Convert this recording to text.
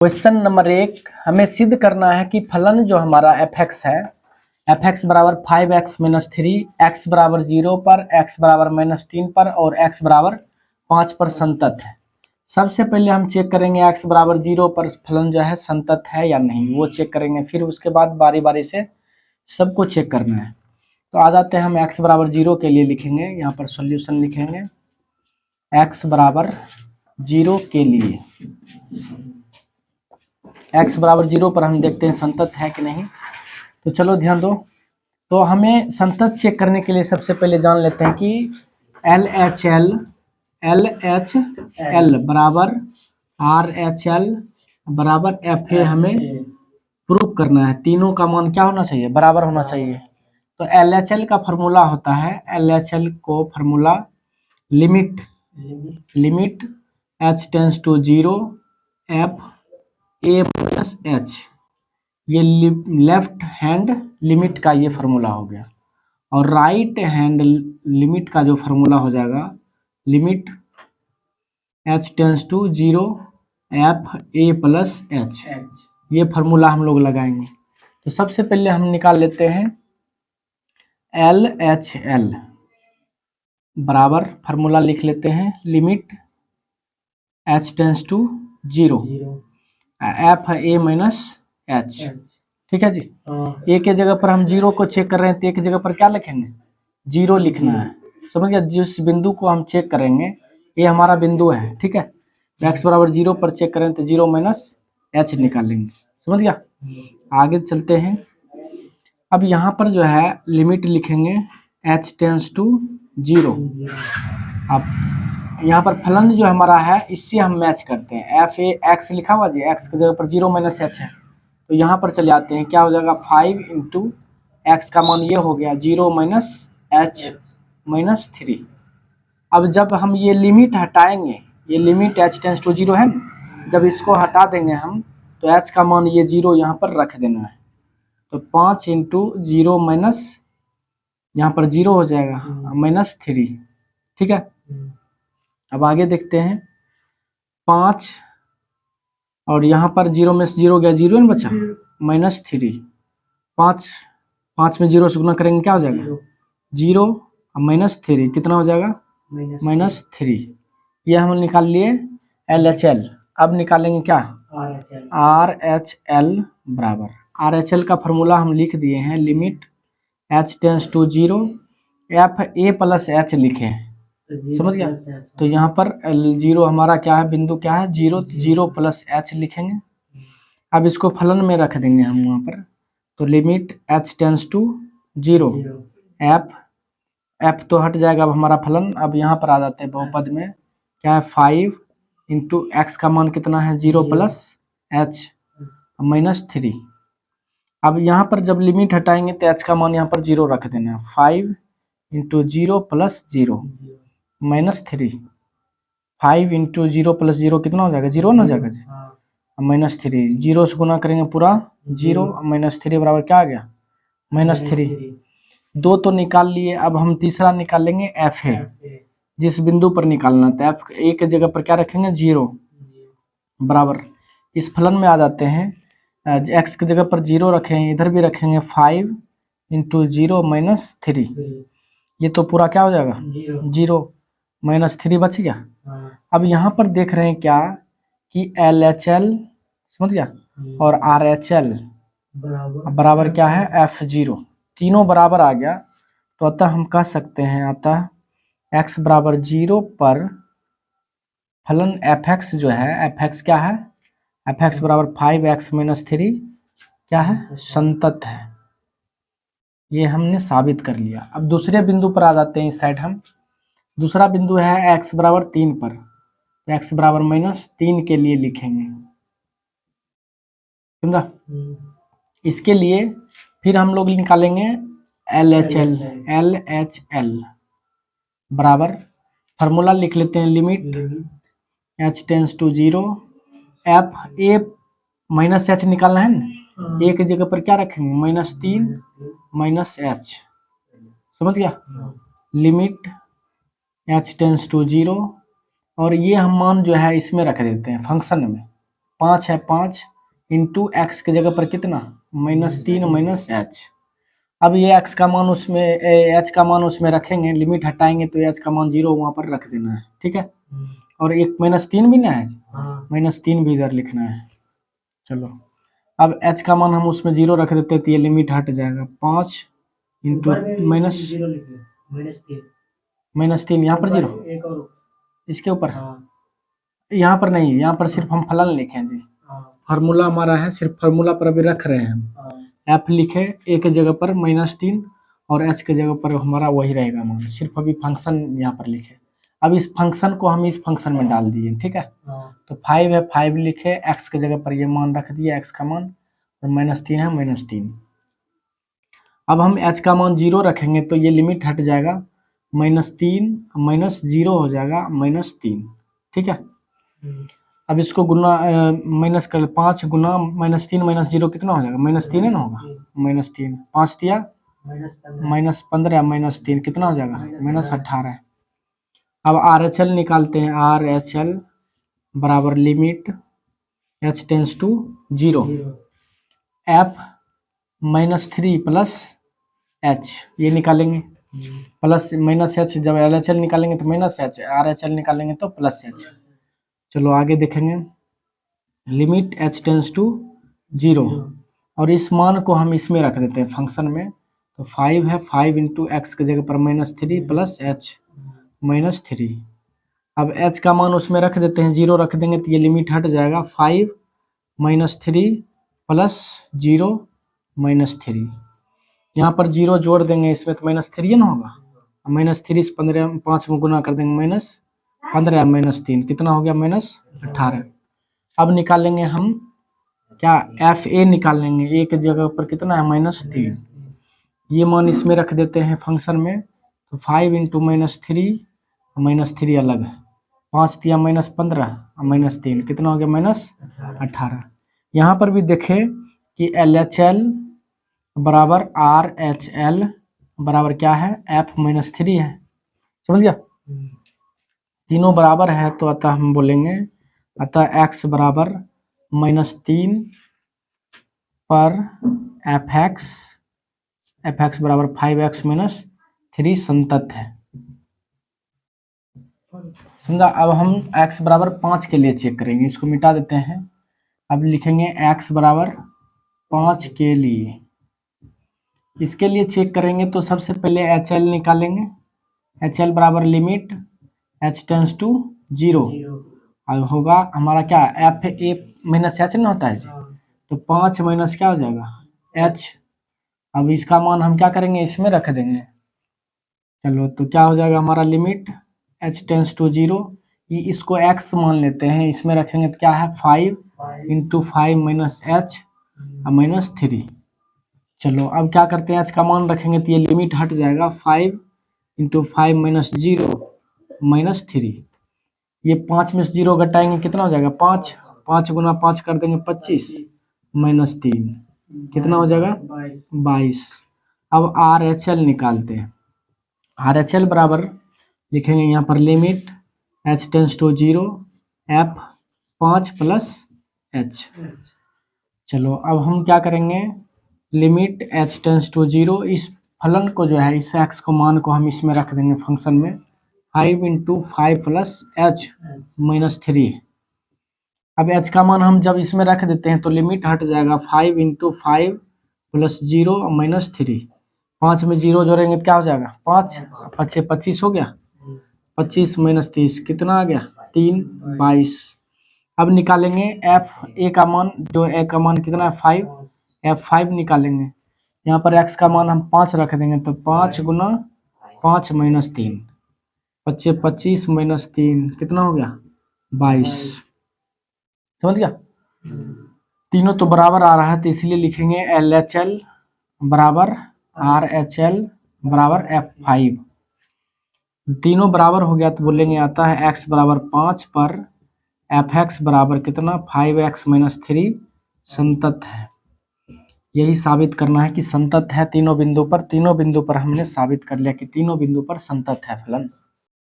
Question number 1 हमें सिद्ध करना है कि फलन जो हमारा f(x) है, f(x) बराबर 5x - 3, x बराबर 0 पर, x बराबर -3 पर और x बराबर 5 पर संतत है। सबसे पहले हम चेक करेंगे x बराबर 0 पर फलन जो है संतत है या नहीं, वो चेक करेंगे। फिर उसके बाद बारी बारी से सबको चेक करना है। तो आ जाते हैं हम x बराबर 0 के लिए लिखेंगे, यहाँ पर सॉल्यूशन लिखेंगे x बराबर 0 के लिए। x बराबर 0 पर हम देखते हैं संतत है कि नहीं। तो चलो ध्यान दो। तो हमें संतत चेक करने के लिए सबसे पहले जान लेते हैं कि LHL बराबर RHL बराबर FA हमें प्रूफ करना है। तीनों का मान क्या होना चाहिए, बराबर होना चाहिए। तो LHL का फॉर्मूला होता है, LHL को formula limit h tends to 0 FA plus H, ये लेफ्ट हैंड लिमिट का ये फार्मूला हो गया। और राइट हैंड लिमिट का जो फार्मूला हो जाएगा limit h tends to 0 FA plus H, ये फार्मूला हम लोग लगाएंगे। तो सबसे पहले हम निकाल लेते हैं LHL बराबर, फार्मूला लिख लेते हैं limit h tends to 0 FA minus H। ठीक है जी। ए के जगह पर हम 0 को चेक कर रहे हैं, तो ए की जगह पर क्या लिखेंगे, 0 लिखना है। समझ गया। जिस बिंदु को हम चेक करेंगे ये हमारा बिंदु है, ठीक है। x बराबर 0 पर चेक करें तो 0 माइनस h निकालेंगे। समझ गया। आगे चलते हैं। अब यहाँ पर जो है लिमिट लिखेंगे h टेंस टू 0। अब यहाँ पर फलन जो हमारा है इससे हम मैच करते हैं। FA(x) लिखा हुआ जी, x की जगह पर 0 माइनस h है। तो यहाँ पर चले आते हैं, क्या हो जाएगा 5 इंटू x का मान ये हो गया 0 माइनस h माइनस 3। अब जब हम ये लिमिट हटाएंगे, ये लिमिट h टेंस टू 0 है ना, जब इसको हटा देंगे हम तो h का मान ये 0 यहाँ पर रख देना है। तो 5 इंटू 0 माइनस, यहाँ पर 0 हो जाएगा माइनस 3। ठीक है। अब आगे देखते हैं 5 और यहाँ पर 0 में से 0 गया, 0 ना बचा, माइनस 3। 5 में 0 से गुना करेंगे क्या हो जाएगा 0 माइनस 3, कितना हो जाएगा माइनस 3। ये हम निकाल लिए LHL। अब निकालेंगे क्या RHL बराबर, RHL का फॉर्मूला हम लिख दिए हैं limit h tends to 0 FA plus H लिखे हैं। समझ गया। तो यहाँ पर 0 हमारा क्या है, बिंदु क्या है 0, 0 प्लस H लिखेंगे। अब इसको फलन में रख देंगे हम वहाँ पर। तो limit h tends to 0 f तो हट जाएगा अब हमारा फलन। अब यहाँ पर आ जाते हैं बहुपद में, क्या है 5 इंटू एक्स का मान कितना है 0 प्लस h माइनस 3। अब यहाँ पर जब लिमिट हटाएंगे तो h का मान यहाँ पर 0 रख देना है। 5 into 0 plus 0 minus 3। 5 into 0 plus 0 कितना हो जाएगा 0 ना हो जाएगा जी, माइनस 3। 0 से गुना करेंगे पूरा 0, माइनस 3 बराबर क्या आ गया माइनस 3। 2 तो निकाल लिए। अब हम तीसरा निकालेंगे FA, जिस बिंदु पर निकालना था। FA के जगह पर क्या रखेंगे 0 बराबर, इस फलन में आ जाते हैं। x की जगह पर 0 रखेंगे, इधर भी रखेंगे 5 इंटू 0 माइनस 3। ये तो पूरा क्या हो जाएगा 0 माइनस 3 बच गया। अब यहाँ पर देख रहे हैं क्या कि LHL, समझ गया, और RHL बराबर क्या है F0, तीनों बराबर आ गया। तो अतः हम कह सकते हैं अतः x बराबर 0 पर फलन fx जो है, fx क्या है, fx बराबर 5x माइनस 3 क्या है संतत है। ये हमने साबित कर लिया। अब दूसरे बिंदु पर आ जाते हैं इस साइड हम। दूसरा बिंदु है x बराबर 3 पर, x बराबर माइनस 3 के लिए लिखेंगे। समझा। इसके लिए फिर हम लोग निकालेंगे LHL बराबर, फार्मूला लिख लेते हैं limit h tends to 0 FA minus h निकालना है ना, a की जगह पर क्या रखेंगे माइनस 3 माइनस h। समझ गया। लिमिट h टेंस टू 0, और ये हम मान जो है इसमें रख देते हैं फंक्शन में। 5 है 5 इंटू एक्स की जगह पर कितना -3 माइनस एच। अब ये एक्स का मान उसमें एच का मान उसमें रखेंगे, लिमिट हटाएंगे तो एच का मान 0 वहाँ पर रख देना है, ठीक है। और एक -3 भी ना है, -3 भी इधर लिखना है। चलो अब एच का मान हम उसमें 0 रख देते तो ये लिमिट हट जाएगा, 5 इंटू -3 यहाँ पर 0 इसके ऊपर, यहाँ पर नहीं, यहाँ पर सिर्फ हम फलन लिखे जी, फार्मूला हमारा है, सिर्फ फार्मूला पर अभी रख रहे हैं हम। एफ लिखे ए के जगह पर -3 और एच के जगह पर हमारा वही रहेगा मान, सिर्फ अभी फंक्शन यहाँ पर लिखे। अब इस फंक्शन को हम इस फंक्शन में डाल दिए, ठीक है। तो 5 है 5 लिखे, एक्स के जगह पर ये मान रख दिए, एक्स का मान, और -3 है -3। अब हम एच का मान 0 रखेंगे तो ये लिमिट हट जाएगा, -3 -0 हो जाएगा -3, ठीक है। अब इसको गुना माइनस कर, 5 गुना -3 -0 कितना हो जाएगा, -3 है ना होगा, -3 5 दिया -15 -3 कितना हो जाएगा -18। अब RHL निकालते हैं, RHL बराबर limit h tends to 0 f -3 plus h, ये निकालेंगे प्लस -h, जब LHL निकालेंगे तो -h, RHL निकालेंगे तो +h। चलो आगे देखेंगे, लिमिट h टेंस टू 0 और इस मान को हम इसमें रख देते हैं फंक्शन में। तो 5 है 5 इंटू एक्स की जगह पर -3 प्लस h -3। अब h का मान उसमें रख देते हैं, 0 रख देंगे तो ये लिमिट हट जाएगा, 5 -3 प्लस 0 -3। यहाँ पर 0 जोड़ देंगे इसमें तो -3 ना होगा, -3 से 15 5 में गुना कर देंगे, -15 -3 कितना हो गया -18। अब निकालेंगे हम क्या, एफ ए निकाल लेंगे, ए के जगह पर कितना है -3, ये मान इसमें रख देते हैं फंक्शन में। तो 5 इंटू -3 अलग है, 5 दिया -15 -3 कितना हो गया -18। यहाँ पर भी देखें कि LHL बराबर RHL बराबर क्या है, F -3 है, समझ गया। तीनों बराबर है तो अतः हम बोलेंगे, अतः x बराबर -3 पर fx बराबर 5x -3 संतत है, समझा। अब हम x बराबर 5 के लिए चेक करेंगे, इसको मिटा देते हैं। अब लिखेंगे x बराबर 5 के लिए, इसके लिए चेक करेंगे तो सबसे पहले HL निकालेंगे, HL बराबर लिमिट h टेंस टू 0 और होगा हमारा क्या, एफ ए -h ना होता है जी, तो 5 माइनस क्या हो जाएगा h। अब इसका मान हम क्या करेंगे, इसमें रख देंगे। चलो तो क्या हो जाएगा हमारा लिमिट h टेंस टू 0, ये इसको x मान लेते हैं, इसमें रखेंगे तो क्या है 5 इंटू 5 -h -3। चलो अब क्या करते हैं, h का मान रखेंगे तो ये लिमिट हट जाएगा, 5 इंटू 5 -0 -3। ये 5 में से 0 घटाएंगे कितना हो जाएगा 5, 5 गुना 5 कर देंगे 25 -3 कितना हो जाएगा 22। अब RHL निकालते हैं, RHL बराबर लिखेंगे यहाँ पर limit h tends to 0 f 5 plus h। चलो अब हम क्या करेंगे, लिमिट h टेंस टू 0, इस फलन को जो है, इस x को मान को हम इसमें रख देंगे फंक्शन में, 5 इंटू 5 प्लस h -3। अब h का मान हम जब इसमें रख देते हैं तो लिमिट हट जाएगा, 5 इंटू 5 प्लस 0 -3। 5 में 0 जोड़ेंगे तो क्या हो जाएगा 5 5 25 हो गया, 25 -30 कितना आ गया 3 22। अब निकालेंगे एफ ए का मान, जो ए का मान कितना है 5, F5 निकालेंगे। यहाँ पर x का मान हम 5 रख देंगे, तो 5 गुना 5 -3 25 25 -3 कितना हो गया 22, समझ गया। तीनों तो बराबर आ रहा है तो इसलिए लिखेंगे LHL बराबर RHL बराबर F5। तीनों बराबर हो गया तो बोलेंगे आता है x बराबर 5 पर fx बराबर कितना 5x -3 संतत है। यही साबित करना है कि संतत है तीनों बिंदु पर, तीनों बिंदु पर हमने साबित कर लिया कि तीनों बिंदु पर संतत है फलन।